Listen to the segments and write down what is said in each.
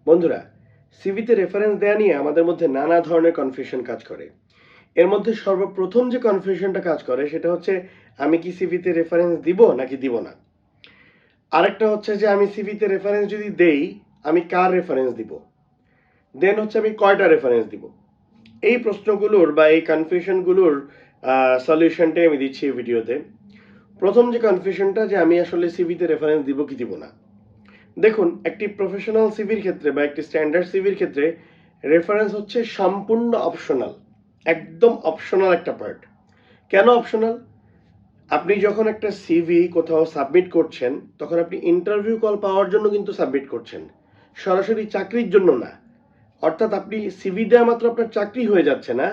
বন্ধুরা, সিভিতে রেফারেন্স দেয়া নিয়ে আমাদের মধ্যে নানা ধরনের কনফিউশন কাজ করে। এর মধ্যে সর্বপ্রথম যে কনফিউশনটা কাজ করে সেটা হচ্ছে আমি কি সিভিতে রেফারেন্স দিব নাকি দিব না। আরেকটা হচ্ছে যে আমি সিভিতে রেফারেন্স যদি দেই আমি কার রেফারেন্স দিব, দেন হচ্ছে আমি কয়টা রেফারেন্স দিব। এই প্রশ্নগুলোর বা এই কনফিউশনগুলোর সলিউশনটাই আমি দিচ্ছি এই ভিডিওতে। প্রথম যে কনফিউশনটা যে আমি আসলে সিভিতে রেফারেন্স দিব কি দিব না। দেখুন, একটি প্রফেশনাল সিভির ক্ষেত্রে বা একটি স্ট্যান্ডার্ড সিভির ক্ষেত্রে রেফারেন্স হচ্ছে সম্পূর্ণ অপশনাল, একদম অপশনাল একটা পার্ট। কেন অপশনাল? আপনি যখন একটা সিভি কোথাও সাবমিট করছেন তখন আপনি ইন্টারভিউ কল পাওয়ার জন্য কিন্তু সাবমিট করছেন, সরাসরি চাকরির জন্য না। অর্থাৎ আপনি সিভি দেওয়া মাত্র আপনার চাকরি হয়ে যাচ্ছে না,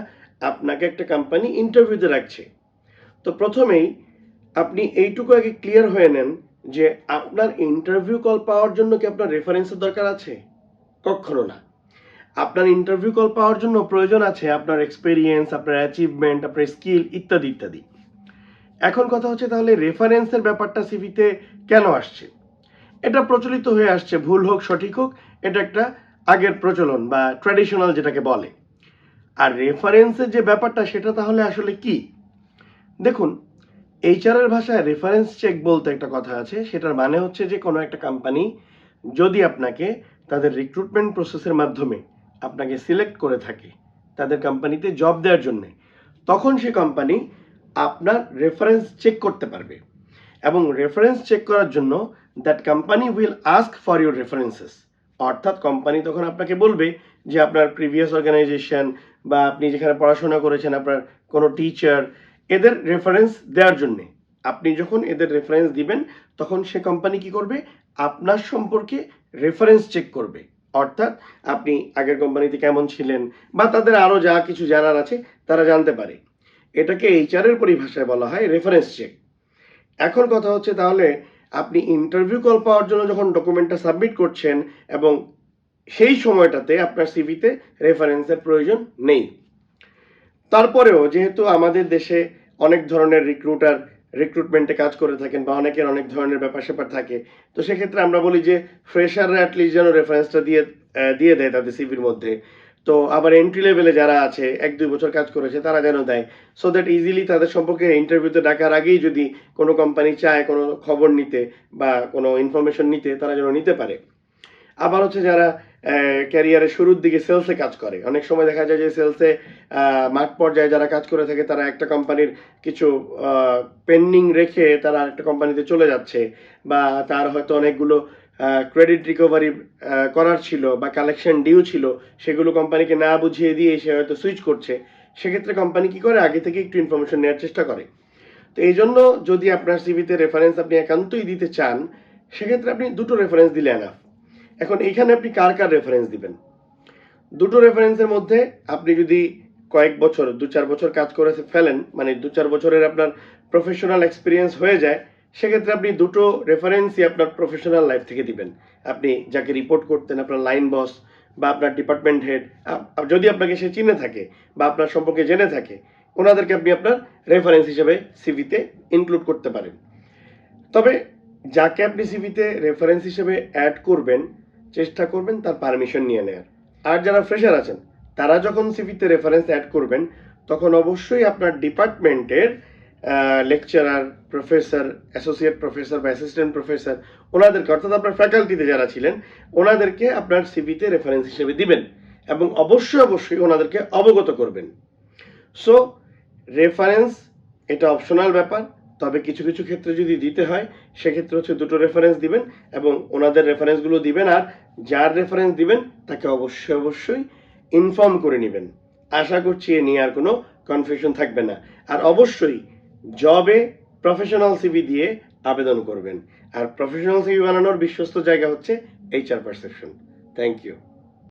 আপনাকে একটা কোম্পানি ইন্টারভিউতে রাখছে। তো প্রথমেই আপনি এইটুকু আগে ক্লিয়ার হয়ে নেন যে আপনার ইন্টারভিউ কল পাওয়ার জন্য কি আপনার রেফারেন্সের দরকার আছে? কখনো না। আপনার ইন্টারভিউ কল পাওয়ার জন্য প্রয়োজন আছে আপনার এক্সপেরিয়েন্স, আপনার অ্যাচিভমেন্ট, আপনার স্কিল ইত্যাদি ইত্যাদি। এখন কথা হচ্ছে তাহলে রেফারেন্সের ব্যাপারটা সিভিতে কেন আসছে? এটা প্রচলিত হয়ে আসছে, ভুল হোক সঠিক হোক, এটা একটা আগের প্রচলন বা ট্র্যাডিশনাল যেটাকে বলে। আর রেফারেন্সের যে ব্যাপারটা সেটা তাহলে আসলে কি? দেখুন, এইচআর এর ভাষায় রেফারেন্স চেক বলতে একটা কথা আছে, সেটার মানে হচ্ছে যে কোনো একটা কোম্পানি যদি আপনাকে তাদের রিক্রুটমেন্ট প্রসেসের মাধ্যমে আপনাকে সিলেক্ট করে থাকে তাদের কোম্পানিতে জব দেওয়ার জন্য, তখন সে কোম্পানি আপনার রেফারেন্স চেক করতে পারবে। এবং রেফারেন্স চেক করার জন্য that company will ask for your references. অর্থাৎ কোম্পানি তখন আপনাকে বলবে যে আপনার প্রিভিয়াস অর্গানাইজেশন বা আপনি যেখানে পড়াশোনা করেছেন, আপনার কোনো টিচার, এদের রেফারেন্স দেওয়ার জন্যে। আপনি যখন এদের রেফারেন্স দিবেন তখন সে কোম্পানি কি করবে? আপনার সম্পর্কে রেফারেন্স চেক করবে। অর্থাৎ আপনি আগের কোম্পানিতে কেমন ছিলেন বা তাদের আরও যা কিছু জানার আছে তারা জানতে পারে। এটাকে এইচআর এর পরিভাষায় বলা হয় রেফারেন্স চেক। এখন কথা হচ্ছে তাহলে আপনি ইন্টারভিউ কল পাওয়ার জন্য যখন ডকুমেন্টটা সাবমিট করছেন এবং সেই সময়টাতে আপনার সিভিতে রেফারেন্সের প্রয়োজন নেই। তারপরেও যেহেতু আমাদের দেশে অনেক ধরনের রিক্রুটমেন্টে কাজ করে থাকেন বা অনেকের অনেক ধরনের ব্যাপার স্যাপার থাকে, তো সেক্ষেত্রে আমরা বলি যে ফ্রেশাররা অ্যাটলিস্ট যেন রেফারেন্সটা দিয়ে দেয় তাদের সিভির মধ্যে। তো আবার এন্ট্রি লেভেলে যারা আছে 1-2 বছর কাজ করেছে তারা যেন দেয়, সো দ্যাট ইজিলি তাদের সম্পর্কে ইন্টারভিউতে ডাকার আগেই যদি কোনো কোম্পানি চায় কোনো খবর নিতে বা কোনো ইনফরমেশন নিতে, তারা যেন নিতে পারে। আবার হচ্ছে যারা ক্যারিয়ারের শুরুর দিকে সেলসে কাজ করে, অনেক সময় দেখা যায় যে সেলসে মাঠ পর্যায়ে যারা কাজ করে থাকে তারা একটা কোম্পানির কিছু পেন্ডিং রেখে তারা একটা কোম্পানিতে চলে যাচ্ছে, বা তার হয়তো অনেকগুলো ক্রেডিট রিকভারি করার ছিল বা কালেকশন ডিউ ছিল, সেগুলো কোম্পানিকে না বুঝিয়ে দিয়ে সে হয়তো সুইচ করছে। সেক্ষেত্রে কোম্পানি কি করে? আগে থেকে একটু ইনফরমেশন নেওয়ার চেষ্টা করে। তো এই জন্য যদি আপনার সিভিতে রেফারেন্স আপনি একান্তই দিতে চান, সেক্ষেত্রে আপনি দুটো রেফারেন্স দিলে এনাফ। এখন এইখানে আপনি কার কার রেফারেন্স দিবেন? দুটো রেফারেন্সের মধ্যে আপনি যদি কয়েক বছর 2-4 বছর কাজ করে ফেলেন, মানে 2-4 বছরের আপনার প্রফেশনাল এক্সপিরিয়েন্স হয়ে যায়, সেক্ষেত্রে আপনি দুটো রেফারেন্সই আপনার প্রফেশনাল লাইফ থেকে দিবেন। আপনি যাকে রিপোর্ট করতেন, আপনার লাইন বস বা আপনার ডিপার্টমেন্ট হেড, যদি আপনাকে সে চিনে থাকে বা আপনার সম্পর্কে জেনে থাকে, ওনাদেরকে আপনি আপনার রেফারেন্স হিসেবে সিভিতে ইনক্লুড করতে পারেন। তবে যাকে আপনি সিভিতে রেফারেন্স হিসেবে অ্যাড করবেন, চেষ্টা করবেন তার পারমিশন নিয়ে নেয়ার। আর যারা ফ্রেশার আছেন তারা যখন সিভিতে রেফারেন্স অ্যাড করবেন তখন অবশ্যই আপনার ডিপার্টমেন্টের লেকচারার, প্রফেসর, অ্যাসোসিয়েট প্রফেসর বা অ্যাসিস্ট্যান্ট প্রফেসর, ওনাদেরকে, অর্থাৎ আপনার ফ্যাকাল্টিতে যারা ছিলেন ওনাদেরকে আপনার সিভিতে রেফারেন্স হিসেবে দিবেন এবং অবশ্যই ওনাদেরকে অবগত করবেন। সো রেফারেন্স এটা অপশনাল ব্যাপার, তবে কিছু কিছু ক্ষেত্রে যদি দিতে হয় সেক্ষেত্রে হচ্ছে দুটো রেফারেন্স দিবেন এবং ওনাদের রেফারেন্সগুলো দিবেন, আর যার রেফারেন্স দিবেন তাকে অবশ্যই ইনফর্ম করে নেবেন। আশা করছি এ নিয়ে আর কোনো কনফিউশন থাকবে না। আর অবশ্যই জবে প্রফেশনাল সিভি দিয়ে আবেদন করবেন। আর প্রফেশনাল সিভি বানানোর বিশ্বস্ত জায়গা হচ্ছে এইচআর পারসেপশন। Thank you.